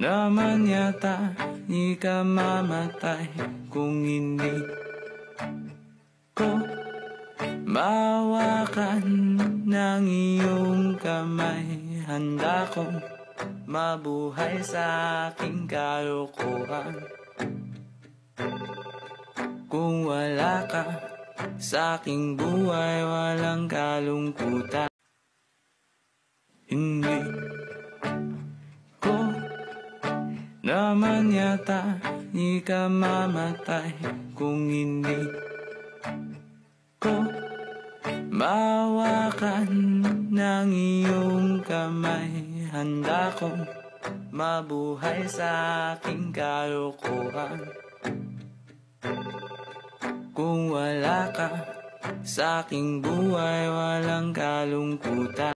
naman yata di ka mamatay kung hindi ko mahawakan ng iyong kamay. Handa kong mabuhay sa aking kalokohan. Kung wala ka sa aking buhay, walang kalungkutan. Hindi ko naman yata di ka mamatay kung hindi ko mahawakan ng iyong kamay. Handa kong mabuhay sa aking kalokohan. Kung wala ka sa aking buhay, walang kalungkutan.